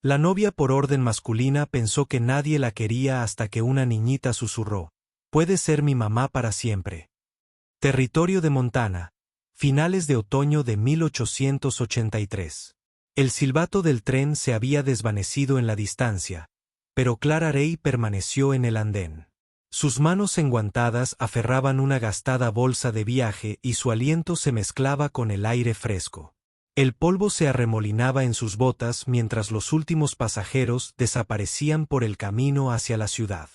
La novia por orden masculina pensó que nadie la quería hasta que una niñita susurró: «Puede ser mi mamá para siempre». Territorio de Montana. Finales de otoño de 1883. El silbato del tren se había desvanecido en la distancia, pero Clara Ray permaneció en el andén. Sus manos enguantadas aferraban una gastada bolsa de viaje y su aliento se mezclaba con el aire fresco. El polvo se arremolinaba en sus botas mientras los últimos pasajeros desaparecían por el camino hacia la ciudad.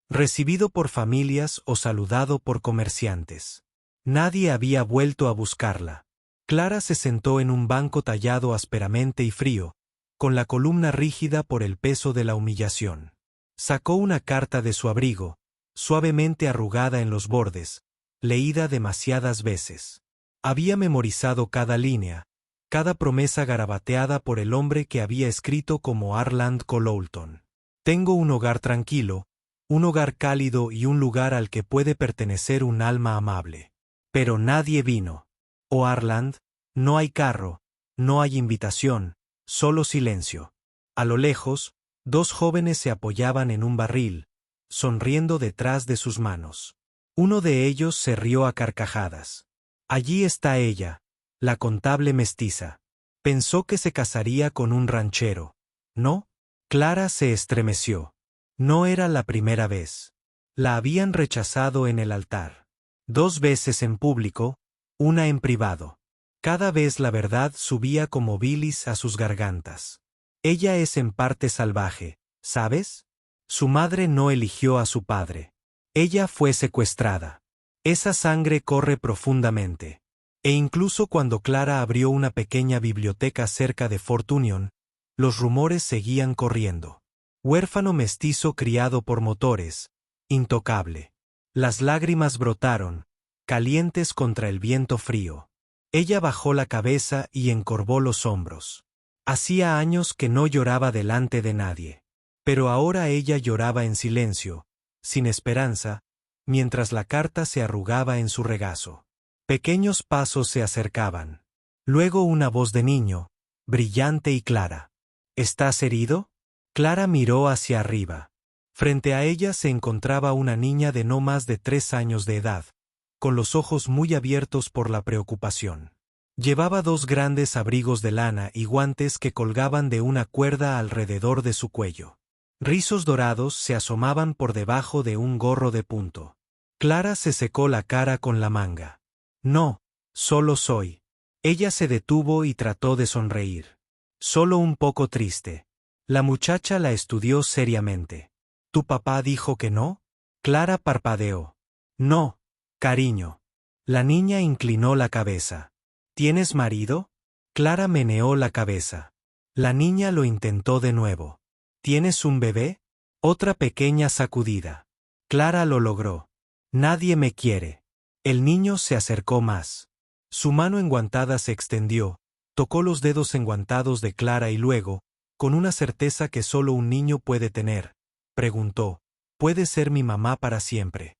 Recibido por familias o saludado por comerciantes. Nadie había vuelto a buscarla. Clara se sentó en un banco tallado ásperamente y frío, con la columna rígida por el peso de la humillación. Sacó una carta de su abrigo, suavemente arrugada en los bordes, leída demasiadas veces. Había memorizado cada línea, cada promesa garabateada por el hombre que había escrito como Arland Colloulton. Tengo un hogar tranquilo, un hogar cálido y un lugar al que puede pertenecer un alma amable. Pero nadie vino. Oh Arland, no hay carro, no hay invitación, solo silencio. A lo lejos, dos jóvenes se apoyaban en un barril, sonriendo detrás de sus manos. Uno de ellos se rió a carcajadas. Allí está ella, la contable mestiza. Pensó que se casaría con un ranchero. ¿No? Clara se estremeció. No era la primera vez. La habían rechazado en el altar. 2 veces en público, una en privado. Cada vez la verdad subía como bilis a sus gargantas. Ella es en parte salvaje, ¿sabes? Su madre no eligió a su padre. Ella fue secuestrada. Esa sangre corre profundamente. E incluso cuando Clara abrió una pequeña biblioteca cerca de Fort Union, los rumores seguían corriendo. Huérfano mestizo criado por motores, intocable. Las lágrimas brotaron, calientes contra el viento frío. Ella bajó la cabeza y encorvó los hombros. Hacía años que no lloraba delante de nadie. Pero ahora ella lloraba en silencio, sin esperanza, mientras la carta se arrugaba en su regazo. Pequeños pasos se acercaban. Luego una voz de niño, brillante y clara. ¿Estás herido? Clara miró hacia arriba. Frente a ella se encontraba una niña de no más de 3 años de edad, con los ojos muy abiertos por la preocupación. Llevaba 2 grandes abrigos de lana y guantes que colgaban de una cuerda alrededor de su cuello. Rizos dorados se asomaban por debajo de un gorro de punto. Clara se secó la cara con la manga. No, solo soy. Ella se detuvo y trató de sonreír. Solo un poco triste. La muchacha la estudió seriamente. ¿Tu papá dijo que no? Clara parpadeó. No, cariño. La niña inclinó la cabeza. ¿Tienes marido? Clara meneó la cabeza. La niña lo intentó de nuevo. ¿Tienes un bebé? Otra pequeña sacudida. Clara lo logró. Nadie me quiere. El niño se acercó más. Su mano enguantada se extendió, tocó los dedos enguantados de Clara y luego, con una certeza que solo un niño puede tener, preguntó: ¿puede ser mi mamá para siempre?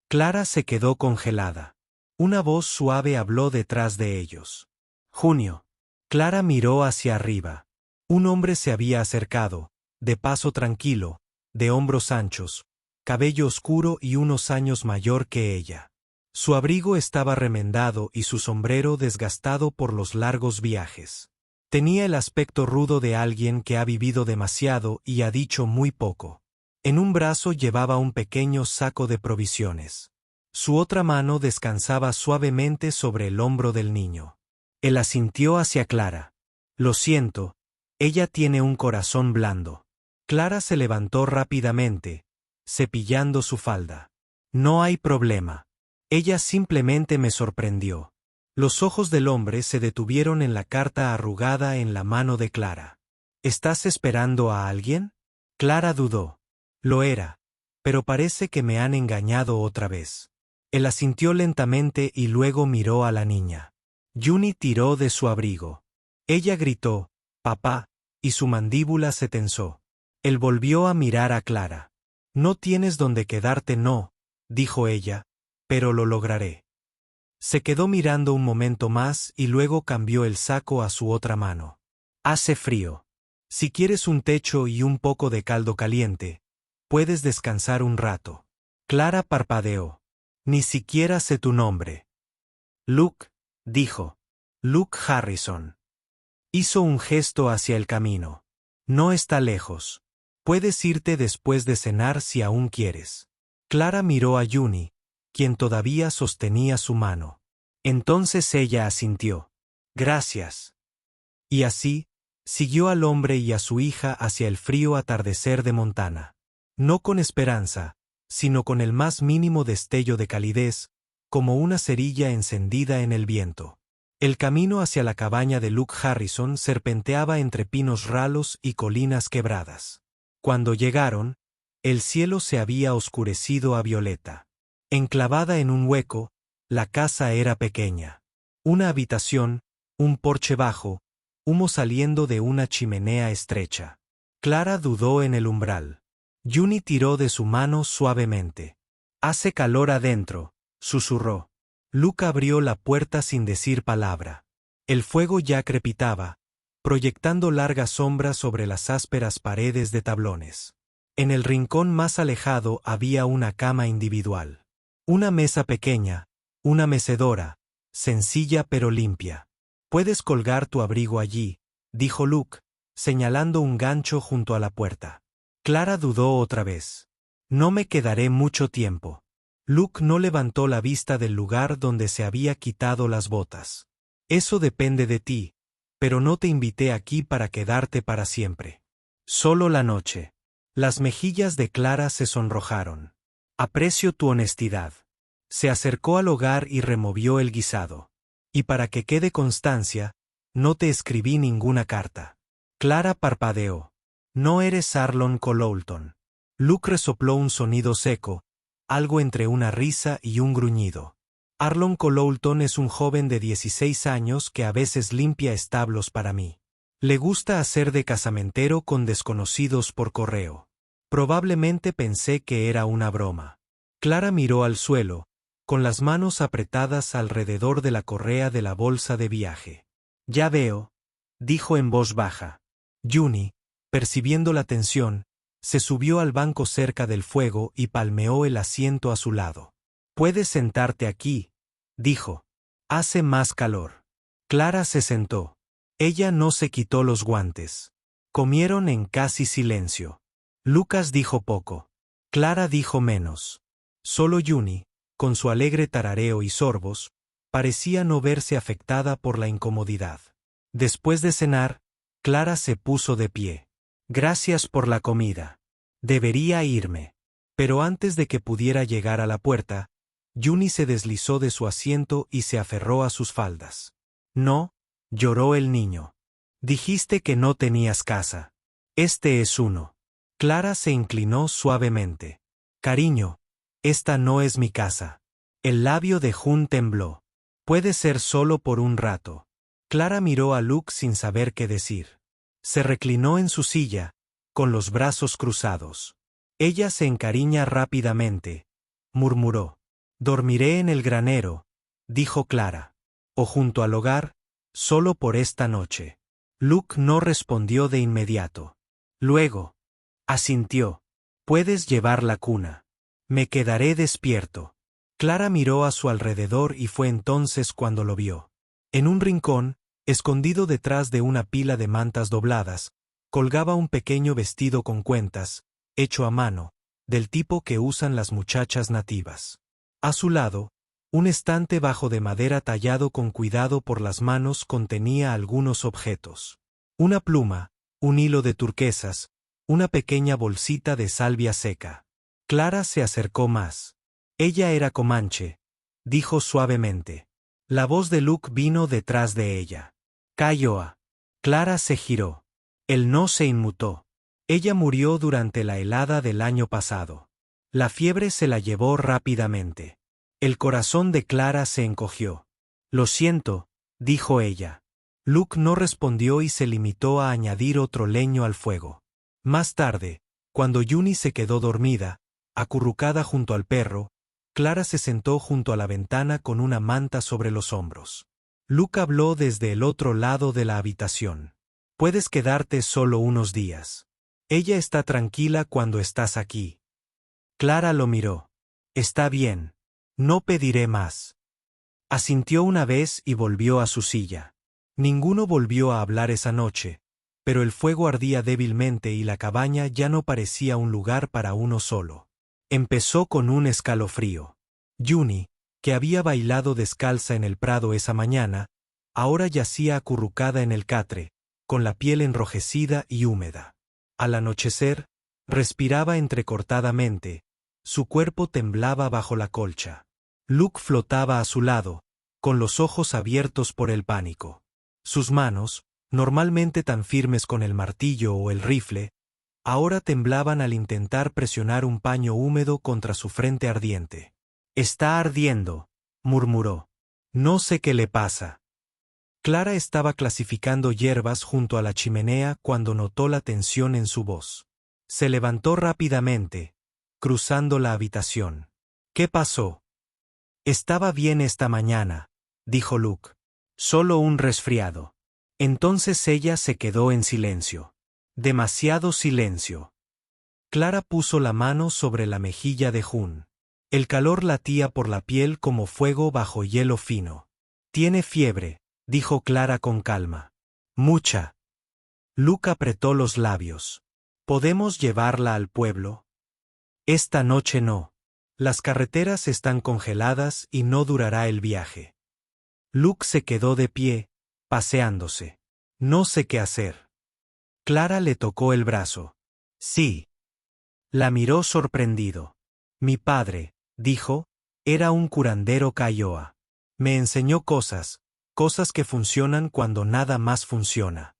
Clara se quedó congelada. Una voz suave habló detrás de ellos. Junio. Clara miró hacia arriba. Un hombre se había acercado, de paso tranquilo, de hombros anchos, cabello oscuro y unos años mayor que ella. Su abrigo estaba remendado y su sombrero desgastado por los largos viajes. Tenía el aspecto rudo de alguien que ha vivido demasiado y ha dicho muy poco. En un brazo llevaba un pequeño saco de provisiones. Su otra mano descansaba suavemente sobre el hombro del niño. Él asintió hacia Clara. Lo siento, ella tiene un corazón blando. Clara se levantó rápidamente, cepillando su falda. No hay problema. Ella simplemente me sorprendió. Los ojos del hombre se detuvieron en la carta arrugada en la mano de Clara. ¿Estás esperando a alguien? Clara dudó. Lo era, pero parece que me han engañado otra vez. Él asintió lentamente y luego miró a la niña. Juni tiró de su abrigo. Ella gritó: «Papá», y su mandíbula se tensó. Él volvió a mirar a Clara. «No tienes donde quedarte, no», dijo ella, «pero lo lograré». Se quedó mirando un momento más y luego cambió el saco a su otra mano. «Hace frío». Si quieres un techo y un poco de caldo caliente, puedes descansar un rato. Clara parpadeó. Ni siquiera sé tu nombre. Luke, dijo. Luke Harrison. Hizo un gesto hacia el camino. No está lejos. Puedes irte después de cenar si aún quieres. Clara miró a Juni, quien todavía sostenía su mano. Entonces ella asintió. Gracias. Y así, siguió al hombre y a su hija hacia el frío atardecer de Montana. No con esperanza, sino con el más mínimo destello de calidez, como una cerilla encendida en el viento. El camino hacia la cabaña de Luke Harrison serpenteaba entre pinos ralos y colinas quebradas. Cuando llegaron, el cielo se había oscurecido a violeta. Enclavada en un hueco, la casa era pequeña. Una habitación, un porche bajo, humo saliendo de una chimenea estrecha. Clara dudó en el umbral. Juni tiró de su mano suavemente. «Hace calor adentro», susurró. Luke abrió la puerta sin decir palabra. El fuego ya crepitaba, proyectando largas sombras sobre las ásperas paredes de tablones. En el rincón más alejado había una cama individual. Una mesa pequeña, una mecedora, sencilla pero limpia. «Puedes colgar tu abrigo allí», dijo Luke, señalando un gancho junto a la puerta. Clara dudó otra vez. «No me quedaré mucho tiempo». Luke no levantó la vista del lugar donde se había quitado las botas. «Eso depende de ti, pero no te invité aquí para quedarte para siempre. Solo la noche». Las mejillas de Clara se sonrojaron. «Aprecio tu honestidad». Se acercó al hogar y removió el guisado. «Y para que quede constancia, no te escribí ninguna carta». Clara parpadeó. «No eres Arlon Colloulton». Luke resopló un sonido seco, algo entre una risa y un gruñido. «Arlon Colloulton es un joven de 16 años que a veces limpia establos para mí. Le gusta hacer de casamentero con desconocidos por correo. Probablemente pensé que era una broma». Clara miró al suelo, con las manos apretadas alrededor de la correa de la bolsa de viaje. «Ya veo», dijo en voz baja. Juni, percibiendo la tensión, se subió al banco cerca del fuego y palmeó el asiento a su lado. «Puedes sentarte aquí», dijo. «Hace más calor». Clara se sentó. Ella no se quitó los guantes. Comieron en casi silencio. Lucas dijo poco. Clara dijo menos. Solo Juni, con su alegre tarareo y sorbos, parecía no verse afectada por la incomodidad. Después de cenar, Clara se puso de pie. «Gracias por la comida. Debería irme». Pero antes de que pudiera llegar a la puerta, Juni se deslizó de su asiento y se aferró a sus faldas. «No», lloró el niño. «Dijiste que no tenías casa. Este es uno». Clara se inclinó suavemente. «Cariño, esta no es mi casa». El labio de Jun tembló. «Puede ser solo por un rato». Clara miró a Luke sin saber qué decir. Se reclinó en su silla, con los brazos cruzados. «Ella se encariña rápidamente», murmuró. «Dormiré en el granero», dijo Clara. «O junto al hogar, solo por esta noche». Luke no respondió de inmediato. Luego, asintió. «Puedes llevar la cuna. Me quedaré despierto». Clara miró a su alrededor y fue entonces cuando lo vio. En un rincón, escondido detrás de una pila de mantas dobladas, colgaba un pequeño vestido con cuentas, hecho a mano, del tipo que usan las muchachas nativas. A su lado, un estante bajo de madera tallado con cuidado por las manos contenía algunos objetos. Una pluma, un hilo de turquesas, una pequeña bolsita de salvia seca. Clara se acercó más. «Ella era comanche», dijo suavemente. La voz de Luke vino detrás de ella. «Cayoa». Clara se giró. Él no se inmutó. Ella murió durante la helada del año pasado. La fiebre se la llevó rápidamente. El corazón de Clara se encogió. «Lo siento», dijo ella. Luke no respondió y se limitó a añadir otro leño al fuego. Más tarde, cuando Juni se quedó dormida, acurrucada junto al perro, Clara se sentó junto a la ventana con una manta sobre los hombros. Luke habló desde el otro lado de la habitación. Puedes quedarte solo unos días. Ella está tranquila cuando estás aquí. Clara lo miró. Está bien. No pediré más. Asintió una vez y volvió a su silla. Ninguno volvió a hablar esa noche, pero el fuego ardía débilmente y la cabaña ya no parecía un lugar para uno solo. Empezó con un escalofrío. Juni, que había bailado descalza en el prado esa mañana, ahora yacía acurrucada en el catre, con la piel enrojecida y húmeda. Al anochecer, respiraba entrecortadamente, su cuerpo temblaba bajo la colcha. Luke flotaba a su lado, con los ojos abiertos por el pánico. Sus manos, normalmente tan firmes con el martillo o el rifle, ahora temblaban al intentar presionar un paño húmedo contra su frente ardiente. «Está ardiendo», murmuró. «No sé qué le pasa». Clara estaba clasificando hierbas junto a la chimenea cuando notó la tensión en su voz. Se levantó rápidamente, cruzando la habitación. «¿Qué pasó?» «Estaba bien esta mañana», dijo Luke. «Solo un resfriado». Entonces ella se quedó en silencio. Demasiado silencio. Clara puso la mano sobre la mejilla de Jun. El calor latía por la piel como fuego bajo hielo fino. «Tiene fiebre», dijo Clara con calma. «Mucha». Luke apretó los labios. «¿Podemos llevarla al pueblo?» «Esta noche no. Las carreteras están congeladas y no durará el viaje». Luke se quedó de pie, paseándose. «No sé qué hacer». Clara le tocó el brazo. «Sí». La miró sorprendido. «Mi padre», dijo, «era un curandero Kiowa. Me enseñó cosas que funcionan cuando nada más funciona».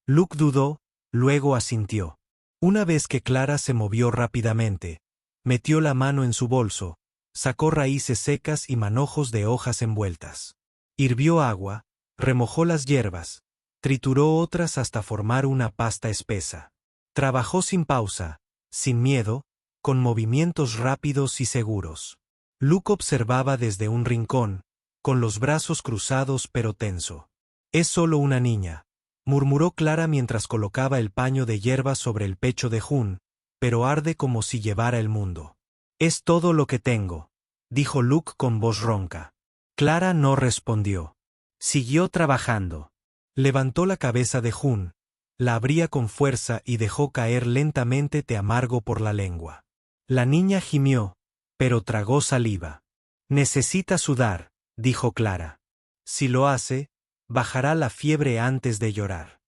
Luke dudó, luego asintió. Una vez que Clara se movió rápidamente, metió la mano en su bolso, sacó raíces secas y manojos de hojas envueltas. Hirvió agua, remojó las hierbas, trituró otras hasta formar una pasta espesa. Trabajó sin pausa, sin miedo, con movimientos rápidos y seguros. Luke observaba desde un rincón, con los brazos cruzados pero tenso. «Es solo una niña», murmuró Clara mientras colocaba el paño de hierbas sobre el pecho de Jun, «pero arde como si llevara el mundo». «Es todo lo que tengo», dijo Luke con voz ronca. Clara no respondió. Siguió trabajando. Levantó la cabeza de Jun, la abría con fuerza y dejó caer lentamente té amargo por la lengua. La niña gimió, pero tragó saliva. «Necesita sudar», dijo Clara. «Si lo hace, bajará la fiebre antes de llorar».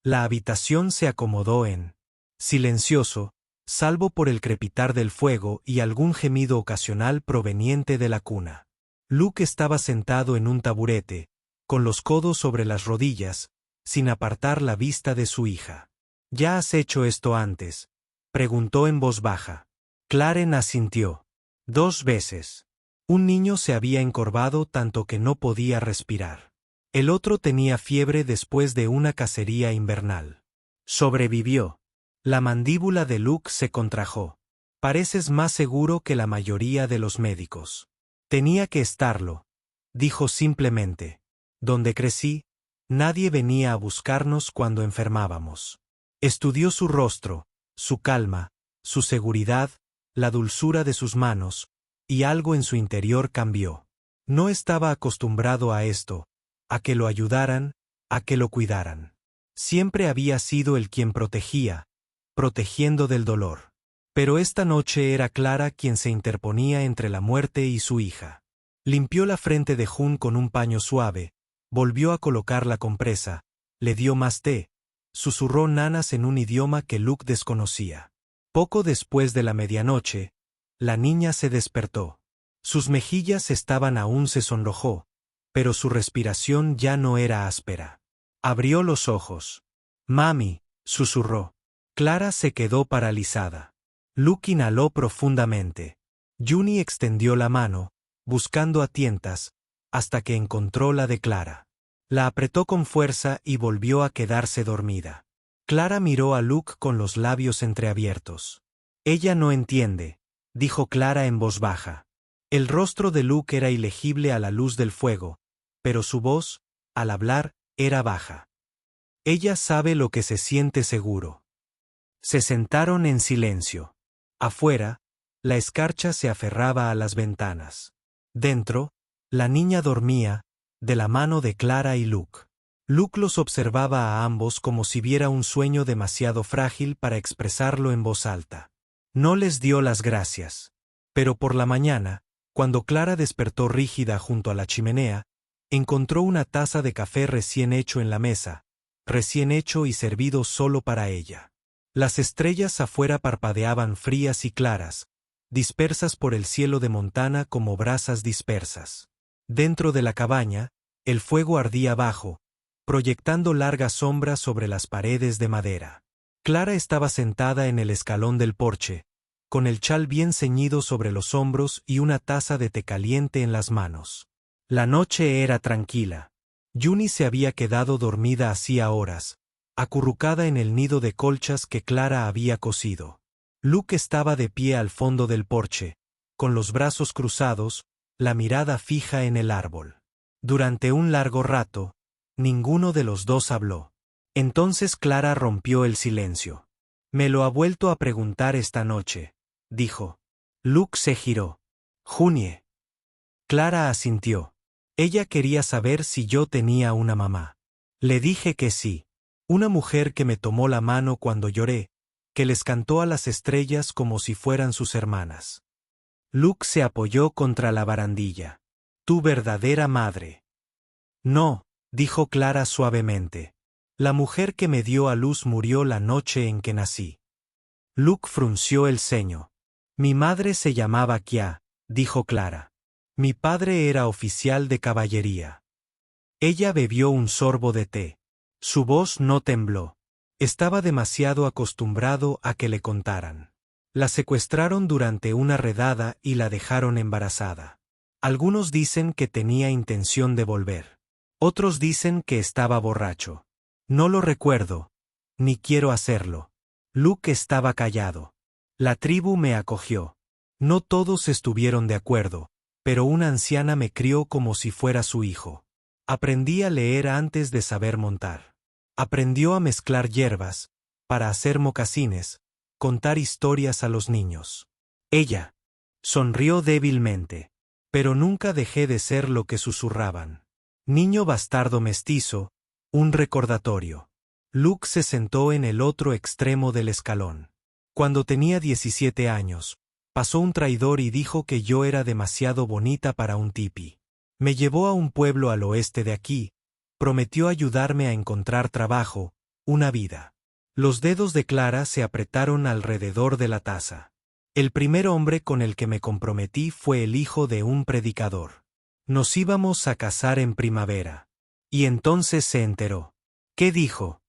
La habitación se acomodó silencioso, salvo por el crepitar del fuego y algún gemido ocasional proveniente de la cuna. Luke estaba sentado en un taburete, con los codos sobre las rodillas, sin apartar la vista de su hija. «¿Ya has hecho esto antes?», preguntó en voz baja. Claren asintió. 2 veces. Un niño se había encorvado tanto que no podía respirar. El otro tenía fiebre después de una cacería invernal. Sobrevivió. La mandíbula de Luke se contrajo. «Pareces más seguro que la mayoría de los médicos». «Tenía que estarlo», dijo simplemente. «Donde crecí, nadie venía a buscarnos cuando enfermábamos». Estudió su rostro, su calma, su seguridad, la dulzura de sus manos, y algo en su interior cambió. No estaba acostumbrado a esto, a que lo ayudaran, a que lo cuidaran. Siempre había sido el quien protegía, protegiendo del dolor. Pero esta noche era Clara quien se interponía entre la muerte y su hija. Limpió la frente de Jun con un paño suave, volvió a colocar la compresa, le dio más té, susurró nanas en un idioma que Luke desconocía. Poco después de la medianoche, la niña se despertó. Sus mejillas estaban aún se sonrojó, pero su respiración ya no era áspera. Abrió los ojos. «Mami», susurró. Clara se quedó paralizada. Luke inhaló profundamente. Juni extendió la mano, buscando a tientas, hasta que encontró la de Clara. La apretó con fuerza y volvió a quedarse dormida. Clara miró a Luke con los labios entreabiertos. «Ella no entiende», dijo Clara en voz baja. El rostro de Luke era ilegible a la luz del fuego, pero su voz, al hablar, era baja. Ella sabe lo que se siente seguro. Se sentaron en silencio. Afuera, la escarcha se aferraba a las ventanas. Dentro, la niña dormía, de la mano de Clara y Luke. Luke los observaba a ambos como si viera un sueño demasiado frágil para expresarlo en voz alta. No les dio las gracias. Pero por la mañana, cuando Clara despertó rígida junto a la chimenea, encontró una taza de café recién hecho en la mesa, recién hecho y servido solo para ella. Las estrellas afuera parpadeaban frías y claras, dispersas por el cielo de Montana como brasas dispersas. Dentro de la cabaña, el fuego ardía bajo, proyectando largas sombras sobre las paredes de madera. Clara estaba sentada en el escalón del porche, con el chal bien ceñido sobre los hombros y una taza de té caliente en las manos. La noche era tranquila. Juni se había quedado dormida hacía horas, acurrucada en el nido de colchas que Clara había cosido. Luke estaba de pie al fondo del porche, con los brazos cruzados, la mirada fija en el árbol. Durante un largo rato, ninguno de los dos habló. Entonces Clara rompió el silencio. «Me lo ha vuelto a preguntar esta noche», dijo. Luke se giró. «Junie». Clara asintió. Ella quería saber si yo tenía una mamá. Le dije que sí. Una mujer que me tomó la mano cuando lloré, que les cantó a las estrellas como si fueran sus hermanas. Luke se apoyó contra la barandilla. «Tu verdadera madre». «No», dijo Clara suavemente. «La mujer que me dio a luz murió la noche en que nací». Luke frunció el ceño. «Mi madre se llamaba Kia», dijo Clara. «Mi padre era oficial de caballería». Ella bebió un sorbo de té. Su voz no tembló. Estaba demasiado acostumbrado a que le contaran. La secuestraron durante una redada y la dejaron embarazada. Algunos dicen que tenía intención de volver. Otros dicen que estaba borracho. No lo recuerdo, ni quiero hacerlo. Luke estaba callado. La tribu me acogió. No todos estuvieron de acuerdo, pero una anciana me crió como si fuera su hijo. Aprendí a leer antes de saber montar. Aprendió a mezclar hierbas, para hacer mocasines, contar historias a los niños. Ella sonrió débilmente, pero nunca dejé de ser lo que susurraban. Niño bastardo mestizo, un recordatorio. Luke se sentó en el otro extremo del escalón. Cuando tenía 17 años, pasó un traidor y dijo que yo era demasiado bonita para un tipi. Me llevó a un pueblo al oeste de aquí, prometió ayudarme a encontrar trabajo, una vida. Los dedos de Clara se apretaron alrededor de la taza. El primer hombre con el que me comprometí fue el hijo de un predicador. Nos íbamos a casar en primavera. Y entonces se enteró. ¿Qué dijo?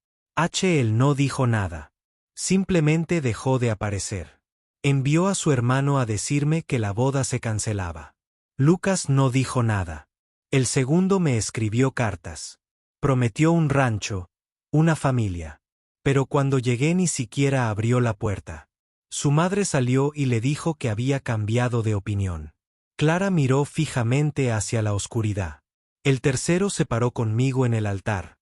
Él no dijo nada. Simplemente dejó de aparecer. Envió a su hermano a decirme que la boda se cancelaba. Lucas no dijo nada. El segundo me escribió cartas. Prometió un rancho, una familia. Pero cuando llegué ni siquiera abrió la puerta. Su madre salió y le dijo que había cambiado de opinión. Clara miró fijamente hacia la oscuridad. El tercero se paró conmigo en el altar.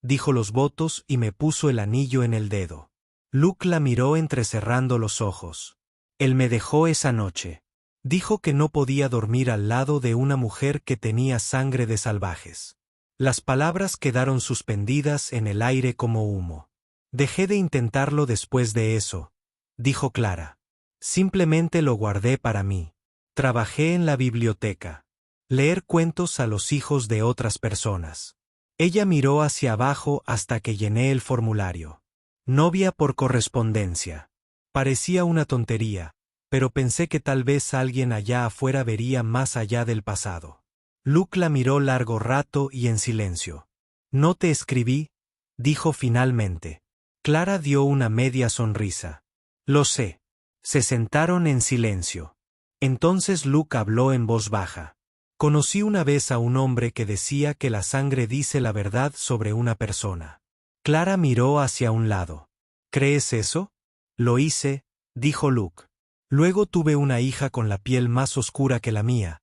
Dijo los votos y me puso el anillo en el dedo. Luke la miró entrecerrando los ojos. Él me dejó esa noche. Dijo que no podía dormir al lado de una mujer que tenía sangre de salvajes. Las palabras quedaron suspendidas en el aire como humo. Dejé de intentarlo después de eso, dijo Clara. Simplemente lo guardé para mí. Trabajé en la biblioteca. Leer cuentos a los hijos de otras personas. Ella miró hacia abajo hasta que llené el formulario. Novia por correspondencia. Parecía una tontería, pero pensé que tal vez alguien allá afuera vería más allá del pasado. Luke la miró largo rato y en silencio. No te escribí, dijo finalmente. Clara dio una media sonrisa. Lo sé. Se sentaron en silencio. Entonces Luke habló en voz baja. Conocí una vez a un hombre que decía que la sangre dice la verdad sobre una persona. Clara miró hacia un lado. ¿Crees eso? Lo hice, dijo Luke. Luego tuve una hija con la piel más oscura que la mía,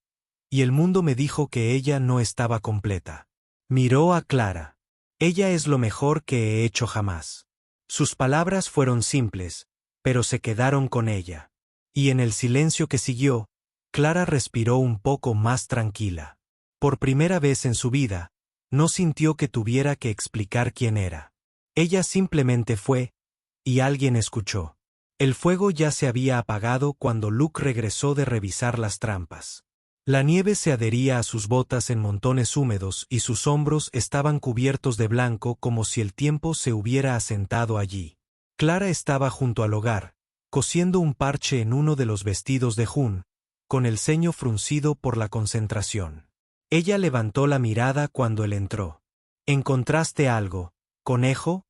y el mundo me dijo que ella no estaba completa. Miró a Clara. Ella es lo mejor que he hecho jamás. Sus palabras fueron simples, pero se quedaron con ella. Y en el silencio que siguió, Clara respiró un poco más tranquila. Por primera vez en su vida, no sintió que tuviera que explicar quién era. Ella simplemente fue, y alguien escuchó. El fuego ya se había apagado cuando Luke regresó de revisar las trampas. La nieve se adhería a sus botas en montones húmedos y sus hombros estaban cubiertos de blanco como si el tiempo se hubiera asentado allí. Clara estaba junto al hogar, cosiendo un parche en uno de los vestidos de June, con el ceño fruncido por la concentración. Ella levantó la mirada cuando él entró. «¿Encontraste algo, conejo?»,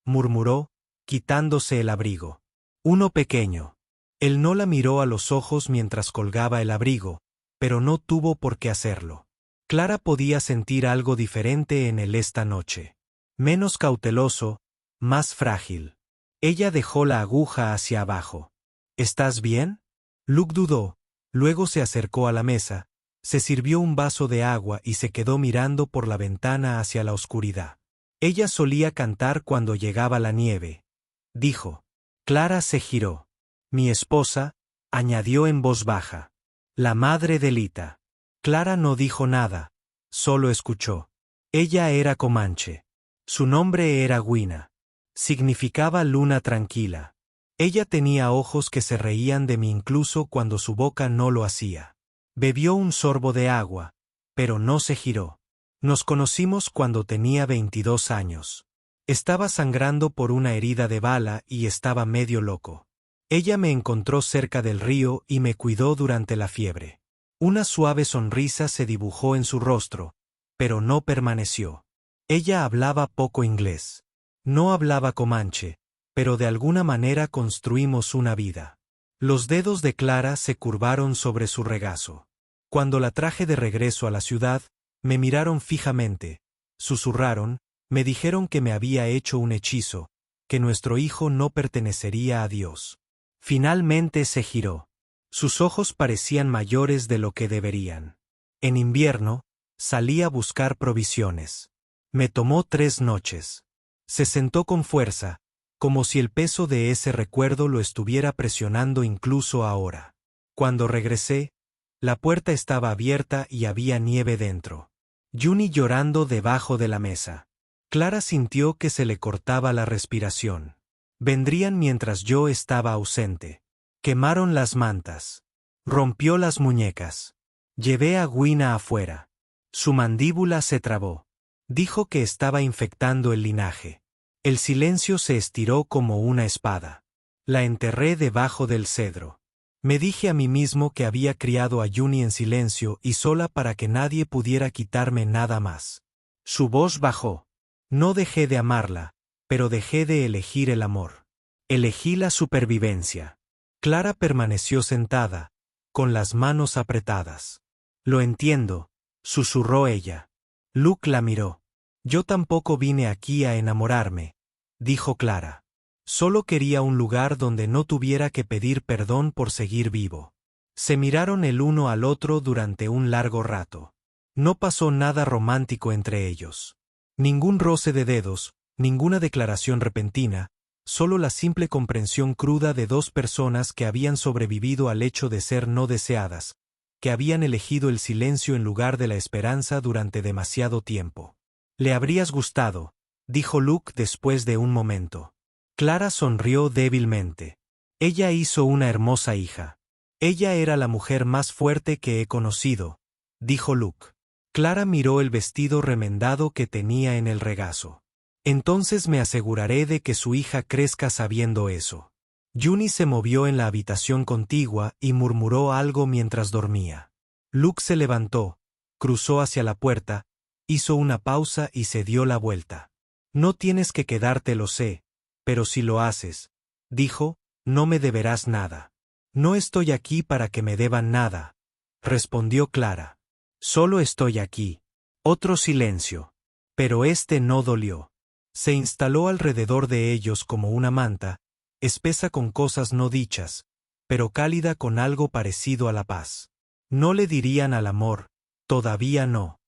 murmuró, quitándose el abrigo. «Uno pequeño». Él no la miró a los ojos mientras colgaba el abrigo, pero no tuvo por qué hacerlo. Clara podía sentir algo diferente en él esta noche. Menos cauteloso, más frágil. Ella dejó la aguja hacia abajo. «¿Estás bien?». Luke dudó, luego se acercó a la mesa, se sirvió un vaso de agua y se quedó mirando por la ventana hacia la oscuridad. Ella solía cantar cuando llegaba la nieve, dijo. Clara se giró. «Mi esposa», añadió en voz baja. «La madre de Lita». Clara no dijo nada, solo escuchó. Ella era comanche. Su nombre era Gwina. Significaba luna tranquila. Ella tenía ojos que se reían de mí incluso cuando su boca no lo hacía. Bebió un sorbo de agua, pero no se giró. Nos conocimos cuando tenía 22 años. Estaba sangrando por una herida de bala y estaba medio loco. Ella me encontró cerca del río y me cuidó durante la fiebre. Una suave sonrisa se dibujó en su rostro, pero no permaneció. Ella hablaba poco inglés. No hablaba comanche, pero de alguna manera construimos una vida. Los dedos de Clara se curvaron sobre su regazo. Cuando la traje de regreso a la ciudad, me miraron fijamente, susurraron, me dijeron que me había hecho un hechizo, que nuestro hijo no pertenecería a Dios. Finalmente se giró. Sus ojos parecían mayores de lo que deberían. En invierno, salí a buscar provisiones. Me tomó 3 noches. Se sentó con fuerza, como si el peso de ese recuerdo lo estuviera presionando incluso ahora. Cuando regresé, la puerta estaba abierta y había nieve dentro. Juni llorando debajo de la mesa. Clara sintió que se le cortaba la respiración. Vendrían mientras yo estaba ausente. Quemaron las mantas. Rompió las muñecas. Llevé a Gwina afuera. Su mandíbula se trabó. Dijo que estaba infectando el linaje. El silencio se estiró como una espada. La enterré debajo del cedro. Me dije a mí mismo que había criado a Juni en silencio y sola para que nadie pudiera quitarme nada más. Su voz bajó. No dejé de amarla, pero dejé de elegir el amor. Elegí la supervivencia. Clara permaneció sentada, con las manos apretadas. «Lo entiendo», susurró ella. Luke la miró. «Yo tampoco vine aquí a enamorarme», dijo Clara. «Solo quería un lugar donde no tuviera que pedir perdón por seguir vivo». Se miraron el uno al otro durante un largo rato. No pasó nada romántico entre ellos. Ningún roce de dedos, ninguna declaración repentina, solo la simple comprensión cruda de 2 personas que habían sobrevivido al hecho de ser no deseadas, que habían elegido el silencio en lugar de la esperanza durante demasiado tiempo. «Le habrías gustado», dijo Luke después de un momento. Clara sonrió débilmente. «Ella hizo una hermosa hija. Ella era la mujer más fuerte que he conocido», dijo Luke. Clara miró el vestido remendado que tenía en el regazo. «Entonces me aseguraré de que su hija crezca sabiendo eso». Juni se movió en la habitación contigua y murmuró algo mientras dormía. Luke se levantó, cruzó hacia la puerta, hizo una pausa y se dio la vuelta. «No tienes que quedarte, lo sé, pero si lo haces», dijo, «no me deberás nada». «No estoy aquí para que me deban nada», respondió Clara. «Solo estoy aquí». Otro silencio. Pero este no dolió. Se instaló alrededor de ellos como una manta, espesa con cosas no dichas, pero cálida con algo parecido a la paz. No le dirían al amor, todavía no.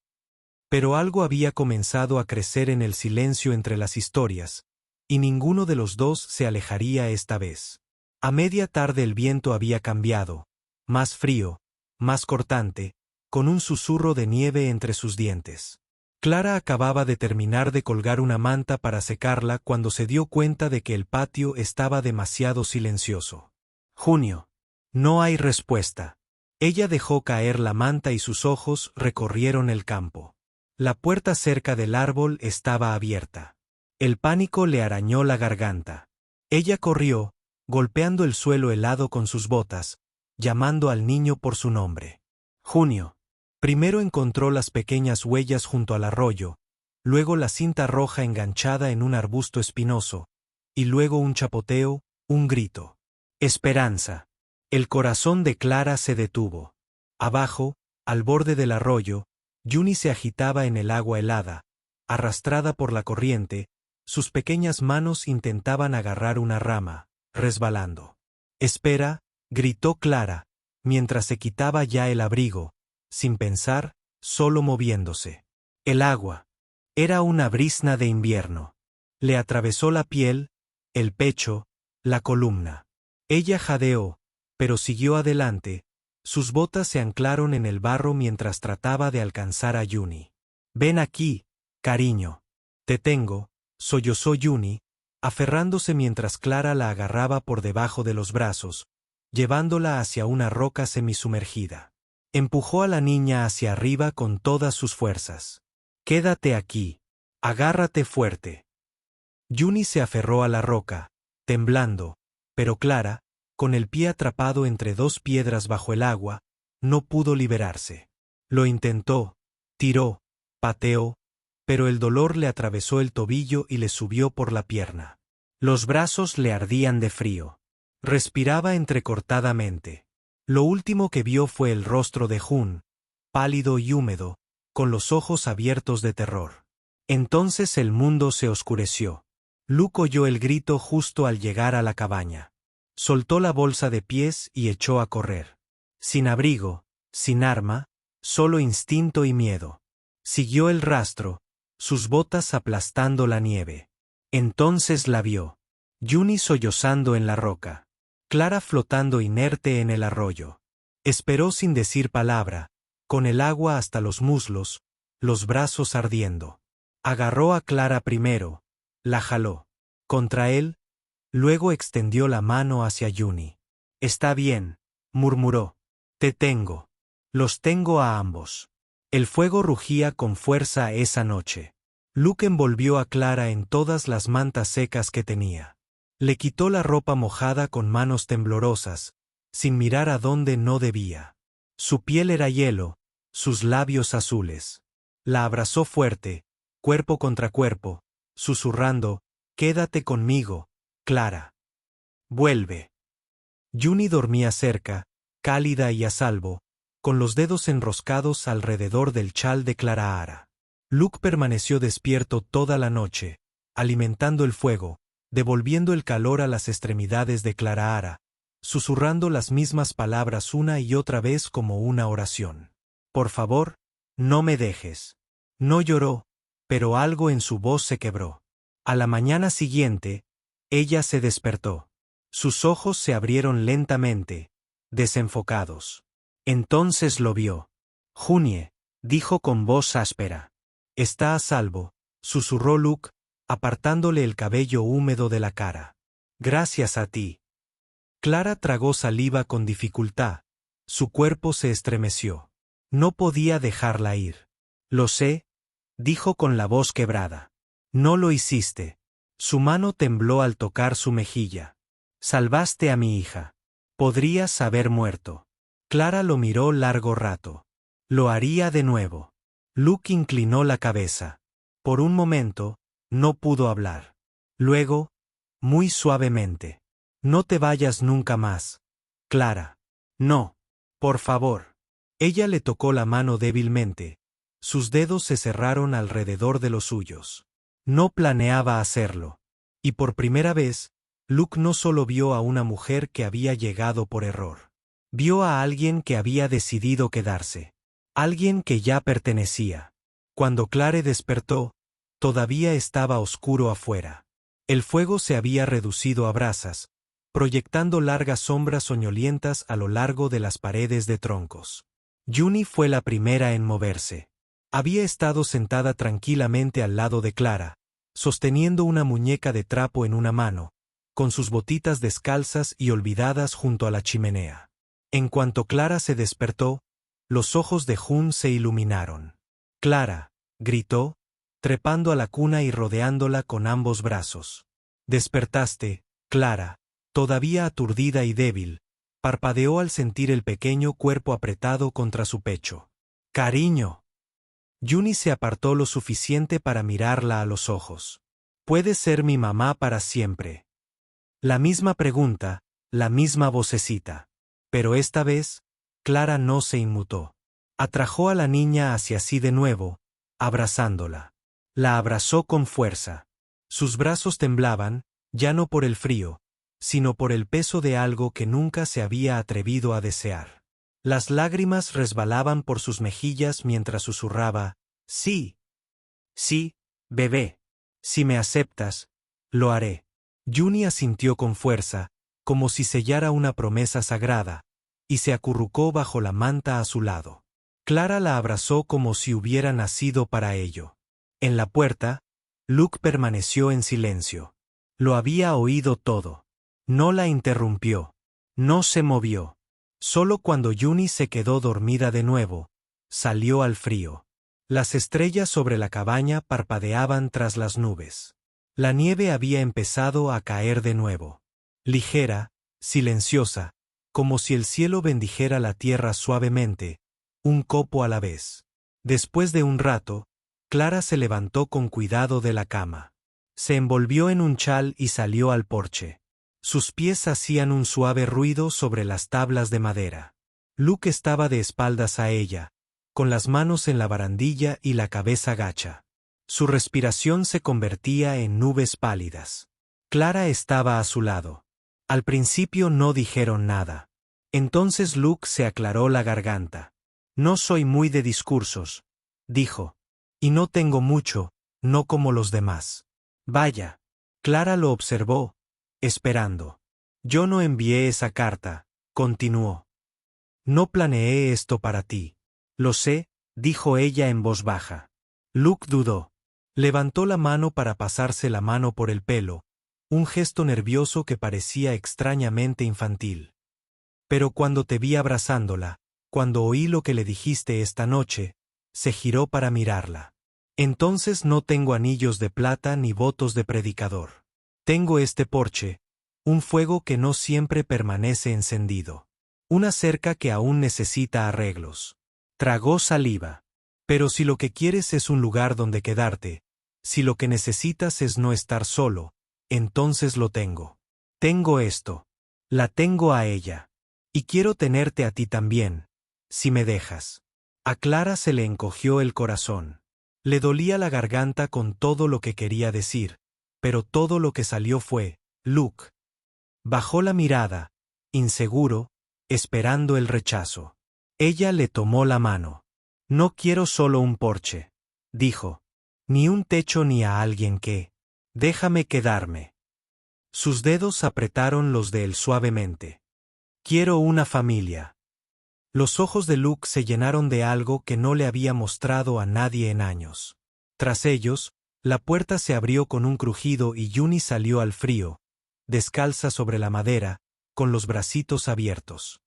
Pero algo había comenzado a crecer en el silencio entre las historias, y ninguno de los dos se alejaría esta vez. A media tarde el viento había cambiado, más frío, más cortante, con un susurro de nieve entre sus dientes. Clara acababa de terminar de colgar una manta para secarla cuando se dio cuenta de que el patio estaba demasiado silencioso. Junio. No hay respuesta. Ella dejó caer la manta y sus ojos recorrieron el campo. La puerta cerca del árbol estaba abierta. El pánico le arañó la garganta. Ella corrió, golpeando el suelo helado con sus botas, llamando al niño por su nombre. Junio. Primero encontró las pequeñas huellas junto al arroyo, luego la cinta roja enganchada en un arbusto espinoso, y luego un chapoteo, un grito. Esperanza. El corazón de Clara se detuvo. Abajo, al borde del arroyo, Juni se agitaba en el agua helada, arrastrada por la corriente, sus pequeñas manos intentaban agarrar una rama, resbalando. Espera, gritó Clara, mientras se quitaba ya el abrigo, sin pensar, solo moviéndose. El agua. Era una brizna de invierno. Le atravesó la piel, el pecho, la columna. Ella jadeó, pero siguió adelante, sus botas se anclaron en el barro mientras trataba de alcanzar a Juni. Ven aquí, cariño. Te tengo, sollozó Juni, aferrándose mientras Clara la agarraba por debajo de los brazos, llevándola hacia una roca semisumergida. Empujó a la niña hacia arriba con todas sus fuerzas. Quédate aquí. Agárrate fuerte. Juni se aferró a la roca, temblando, pero Clara, con el pie atrapado entre dos piedras bajo el agua, no pudo liberarse. Lo intentó, tiró, pateó, pero el dolor le atravesó el tobillo y le subió por la pierna. Los brazos le ardían de frío. Respiraba entrecortadamente. Lo último que vio fue el rostro de Jun, pálido y húmedo, con los ojos abiertos de terror. Entonces el mundo se oscureció. Luke oyó el grito justo al llegar a la cabaña. Soltó la bolsa de pies y echó a correr. Sin abrigo, sin arma, solo instinto y miedo. Siguió el rastro, sus botas aplastando la nieve. Entonces la vio. Juni sollozando en la roca. Clara flotando inerte en el arroyo. Esperó sin decir palabra, con el agua hasta los muslos, los brazos ardiendo. Agarró a Clara primero, la jaló contra él, luego extendió la mano hacia Juni. Está bien, murmuró. Te tengo. Los tengo a ambos. El fuego rugía con fuerza esa noche. Luke envolvió a Clara en todas las mantas secas que tenía. Le quitó la ropa mojada con manos temblorosas, sin mirar a dónde no debía. Su piel era hielo, sus labios azules. La abrazó fuerte, cuerpo contra cuerpo, susurrando, «Quédate conmigo, Clara. Vuelve». Juni dormía cerca, cálida y a salvo, con los dedos enroscados alrededor del chal de Clarahara. Luke permaneció despierto toda la noche, alimentando el fuego, devolviendo el calor a las extremidades de Clarahara, susurrando las mismas palabras una y otra vez como una oración. «Por favor, no me dejes». No lloró, pero algo en su voz se quebró. A la mañana siguiente, ella se despertó. Sus ojos se abrieron lentamente, desenfocados. Entonces lo vio. «Junie», dijo con voz áspera. «Está a salvo», susurró Luke, apartándole el cabello húmedo de la cara. «Gracias a ti». Clara tragó saliva con dificultad. Su cuerpo se estremeció. No podía dejarla ir. «Lo sé», dijo con la voz quebrada. «No lo hiciste». Su mano tembló al tocar su mejilla. «Salvaste a mi hija. Podrías haber muerto». Clara lo miró largo rato. «Lo haría de nuevo». Luke inclinó la cabeza. Por un momento, no pudo hablar. Luego, muy suavemente: «No te vayas nunca más, Clara. No. Por favor». Ella le tocó la mano débilmente. Sus dedos se cerraron alrededor de los suyos. No planeaba hacerlo. Y por primera vez, Luke no solo vio a una mujer que había llegado por error. Vio a alguien que había decidido quedarse. Alguien que ya pertenecía. Cuando Clare despertó, todavía estaba oscuro afuera. El fuego se había reducido a brasas, proyectando largas sombras soñolientas a lo largo de las paredes de troncos. Juni fue la primera en moverse. Había estado sentada tranquilamente al lado de Clara, sosteniendo una muñeca de trapo en una mano, con sus botitas descalzas y olvidadas junto a la chimenea. En cuanto Clara se despertó, los ojos de Jun se iluminaron. «Clara», gritó, trepando a la cuna y rodeándola con ambos brazos. «Despertaste, Clara», todavía aturdida y débil, parpadeó al sentir el pequeño cuerpo apretado contra su pecho. «Cariño». Juni se apartó lo suficiente para mirarla a los ojos. «¿Puedes ser mi mamá para siempre?». La misma pregunta, la misma vocecita. Pero esta vez, Clara no se inmutó. Atrajo a la niña hacia sí de nuevo, abrazándola. La abrazó con fuerza. Sus brazos temblaban, ya no por el frío, sino por el peso de algo que nunca se había atrevido a desear. Las lágrimas resbalaban por sus mejillas mientras susurraba, «Sí. Sí, bebé. Si me aceptas, lo haré». Juni asintió con fuerza, como si sellara una promesa sagrada, y se acurrucó bajo la manta a su lado. Clara la abrazó como si hubiera nacido para ello. En la puerta, Luke permaneció en silencio. Lo había oído todo. No la interrumpió. No se movió. Solo cuando Juni se quedó dormida de nuevo, salió al frío. Las estrellas sobre la cabaña parpadeaban tras las nubes. La nieve había empezado a caer de nuevo. Ligera, silenciosa, como si el cielo bendijera la tierra suavemente, un copo a la vez. Después de un rato, Clara se levantó con cuidado de la cama. Se envolvió en un chal y salió al porche. Sus pies hacían un suave ruido sobre las tablas de madera. Luke estaba de espaldas a ella, con las manos en la barandilla y la cabeza gacha. Su respiración se convertía en nubes pálidas. Clara estaba a su lado. Al principio no dijeron nada. Entonces Luke se aclaró la garganta. «No soy muy de discursos», dijo. «Y no tengo mucho, no como los demás». «Vaya». Clara lo observó, esperando. «Yo no envié esa carta», continuó. «No planeé esto para ti». «Lo sé», dijo ella en voz baja. Luke dudó. Levantó la mano para pasarse la mano por el pelo, un gesto nervioso que parecía extrañamente infantil. «Pero cuando te vi abrazándola, cuando oí lo que le dijiste esta noche», se giró para mirarla. «Entonces no tengo anillos de plata ni votos de predicador. Tengo este porche, un fuego que no siempre permanece encendido. Una cerca que aún necesita arreglos». Tragó saliva. «Pero si lo que quieres es un lugar donde quedarte, si lo que necesitas es no estar solo, entonces lo tengo. Tengo esto. La tengo a ella. Y quiero tenerte a ti también, si me dejas». A Clara se le encogió el corazón. Le dolía la garganta con todo lo que quería decir, pero todo lo que salió fue, «Luke». Bajó la mirada, inseguro, esperando el rechazo. Ella le tomó la mano. «No quiero solo un porche», dijo. «Ni un techo ni a alguien que. Déjame quedarme». Sus dedos apretaron los de él suavemente. «Quiero una familia». Los ojos de Luke se llenaron de algo que no le había mostrado a nadie en años. Tras ellos, la puerta se abrió con un crujido y Juni salió al frío, descalza sobre la madera, con los bracitos abiertos.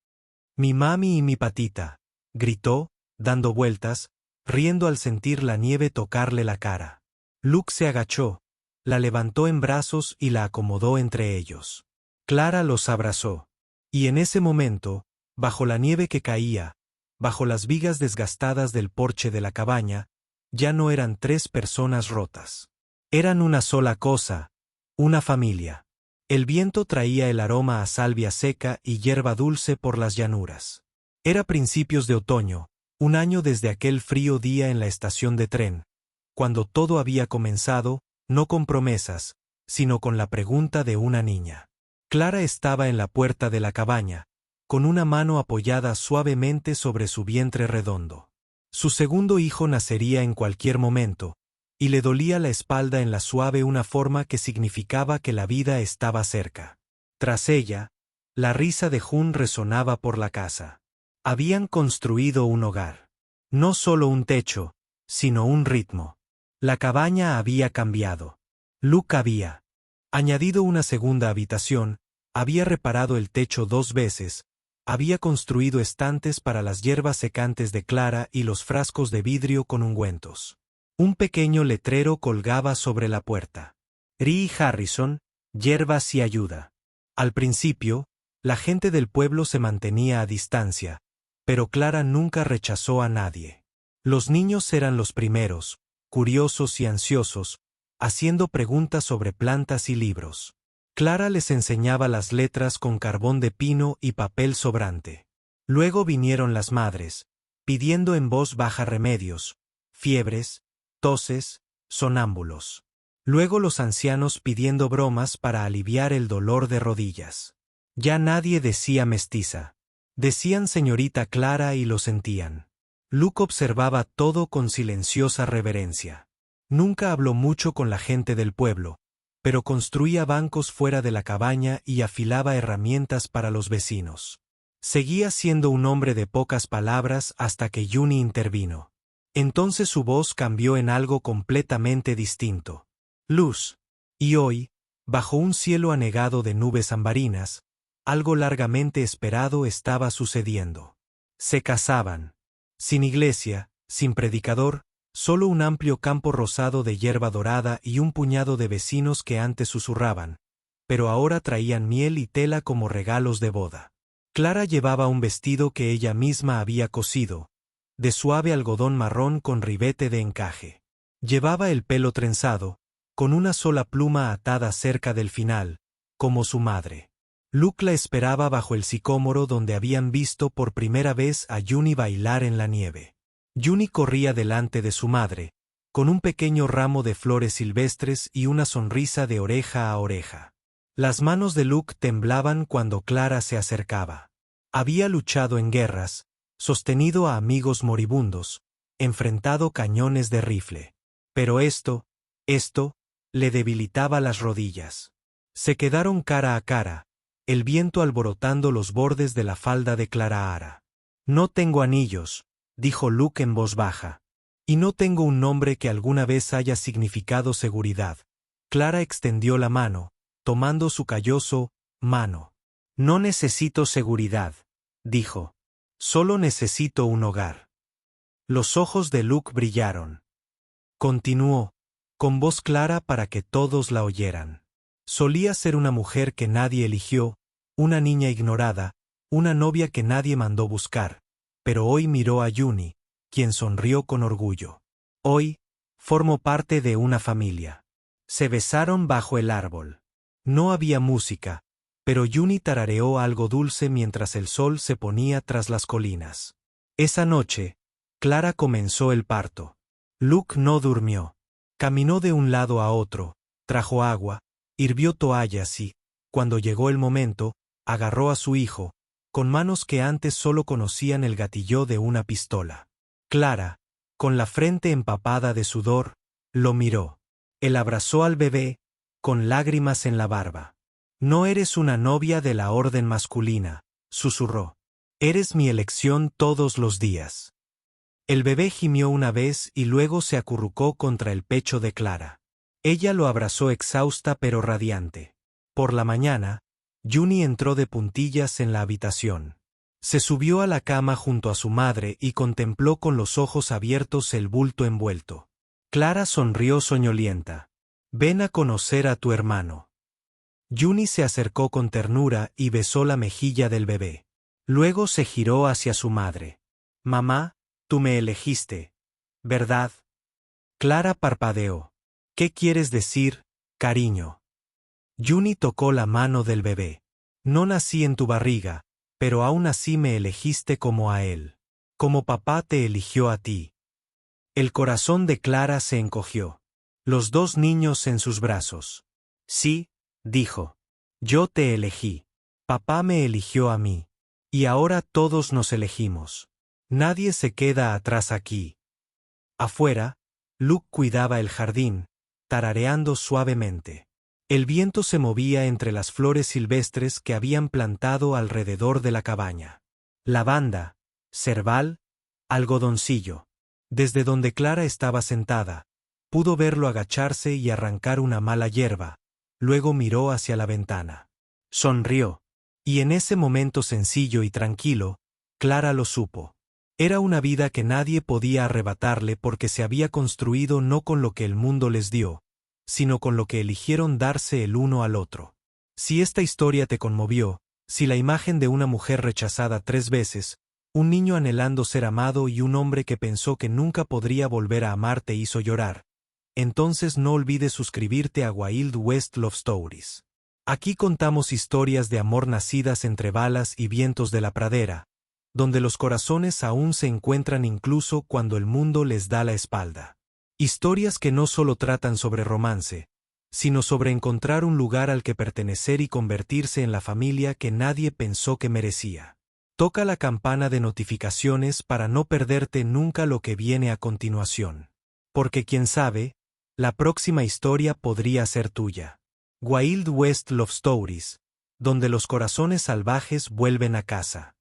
«Mi mami y mi patita», gritó, dando vueltas, riendo al sentir la nieve tocarle la cara. Luke se agachó, la levantó en brazos y la acomodó entre ellos. Clara los abrazó. Y en ese momento, bajo la nieve que caía, bajo las vigas desgastadas del porche de la cabaña, ya no eran tres personas rotas. Eran una sola cosa, una familia. El viento traía el aroma a salvia seca y hierba dulce por las llanuras. Era principios de otoño, un año desde aquel frío día en la estación de tren, cuando todo había comenzado, no con promesas, sino con la pregunta de una niña. Clara estaba en la puerta de la cabaña, con una mano apoyada suavemente sobre su vientre redondo. Su segundo hijo nacería en cualquier momento, y le dolía la espalda en la suave una forma que significaba que la vida estaba cerca. Tras ella, la risa de Jun resonaba por la casa. Habían construido un hogar. No solo un techo, sino un ritmo. La cabaña había cambiado. Luke había añadido una segunda habitación, había reparado el techo 2 veces, había construido estantes para las hierbas secantes de Clara y los frascos de vidrio con ungüentos. Un pequeño letrero colgaba sobre la puerta. Ree Harrison, hierbas y ayuda. Al principio, la gente del pueblo se mantenía a distancia, pero Clara nunca rechazó a nadie. Los niños eran los primeros, curiosos y ansiosos, haciendo preguntas sobre plantas y libros. Clara les enseñaba las letras con carbón de pino y papel sobrante. Luego vinieron las madres, pidiendo en voz baja remedios, fiebres, toses, sonámbulos. Luego los ancianos pidiendo bromas para aliviar el dolor de rodillas. Ya nadie decía mestiza. Decían señorita Clara y lo sentían. Luke observaba todo con silenciosa reverencia. Nunca habló mucho con la gente del pueblo, pero construía bancos fuera de la cabaña y afilaba herramientas para los vecinos. Seguía siendo un hombre de pocas palabras hasta que Juni intervino. Entonces su voz cambió en algo completamente distinto. Luz. Y hoy, bajo un cielo anegado de nubes ambarinas, algo largamente esperado estaba sucediendo. Se casaban. Sin iglesia, sin predicador, solo un amplio campo rosado de hierba dorada y un puñado de vecinos que antes susurraban, pero ahora traían miel y tela como regalos de boda. Clara llevaba un vestido que ella misma había cosido, de suave algodón marrón con ribete de encaje. Llevaba el pelo trenzado, con una sola pluma atada cerca del final, como su madre. Luke la esperaba bajo el sicómoro donde habían visto por primera vez a Juni bailar en la nieve. Juni corría delante de su madre, con un pequeño ramo de flores silvestres y una sonrisa de oreja a oreja. Las manos de Luke temblaban cuando Clara se acercaba. Había luchado en guerras, sostenido a amigos moribundos, enfrentado cañones de rifle. Pero esto, le debilitaba las rodillas. Se quedaron cara a cara, el viento alborotando los bordes de la falda de Clara Ara. No tengo anillos, dijo Luke en voz baja. Y no tengo un nombre que alguna vez haya significado seguridad. Clara extendió la mano, tomando su calloso mano. No necesito seguridad, dijo. Solo necesito un hogar. Los ojos de Luke brillaron. Continuó, con voz clara para que todos la oyeran. Solía ser una mujer que nadie eligió, una niña ignorada, una novia que nadie mandó buscar, pero hoy miró a Juni, quien sonrió con orgullo. Hoy, formo parte de una familia. Se besaron bajo el árbol. No había música, pero Juni tarareó algo dulce mientras el sol se ponía tras las colinas. Esa noche, Clara comenzó el parto. Luke no durmió. Caminó de un lado a otro, trajo agua, hirvió toallas y, cuando llegó el momento, agarró a su hijo, con manos que antes solo conocían el gatillo de una pistola. Clara, con la frente empapada de sudor, lo miró. Él abrazó al bebé, con lágrimas en la barba. No eres una novia de la orden masculina, susurró. Eres mi elección todos los días. El bebé gimió una vez y luego se acurrucó contra el pecho de Clara. Ella lo abrazó exhausta pero radiante. Por la mañana, Juni entró de puntillas en la habitación. Se subió a la cama junto a su madre y contempló con los ojos abiertos el bulto envuelto. Clara sonrió soñolienta. Ven a conocer a tu hermano. Juni se acercó con ternura y besó la mejilla del bebé. Luego se giró hacia su madre. Mamá, tú me elegiste, ¿verdad? Clara parpadeó. ¿Qué quieres decir, cariño? Juni tocó la mano del bebé. No nací en tu barriga, pero aún así me elegiste como a él. Como papá te eligió a ti. El corazón de Clara se encogió. Los 2 niños en sus brazos. Sí, dijo. Yo te elegí. Papá me eligió a mí. Y ahora todos nos elegimos. Nadie se queda atrás aquí. Afuera, Luke cuidaba el jardín, tarareando suavemente. El viento se movía entre las flores silvestres que habían plantado alrededor de la cabaña. Lavanda, cerval, algodoncillo. Desde donde Clara estaba sentada, pudo verlo agacharse y arrancar una mala hierba, luego miró hacia la ventana. Sonrió. Y en ese momento sencillo y tranquilo, Clara lo supo. Era una vida que nadie podía arrebatarle porque se había construido no con lo que el mundo les dio, sino con lo que eligieron darse el uno al otro. Si esta historia te conmovió, si la imagen de una mujer rechazada 3 veces, un niño anhelando ser amado y un hombre que pensó que nunca podría volver a amar te hizo llorar, entonces no olvides suscribirte a Wild West Love Stories. Aquí contamos historias de amor nacidas entre balas y vientos de la pradera, donde los corazones aún se encuentran incluso cuando el mundo les da la espalda. Historias que no solo tratan sobre romance, sino sobre encontrar un lugar al que pertenecer y convertirse en la familia que nadie pensó que merecía. Toca la campana de notificaciones para no perderte nunca lo que viene a continuación. Porque quién sabe, la próxima historia podría ser tuya. Wild West Love Stories, donde los corazones salvajes vuelven a casa.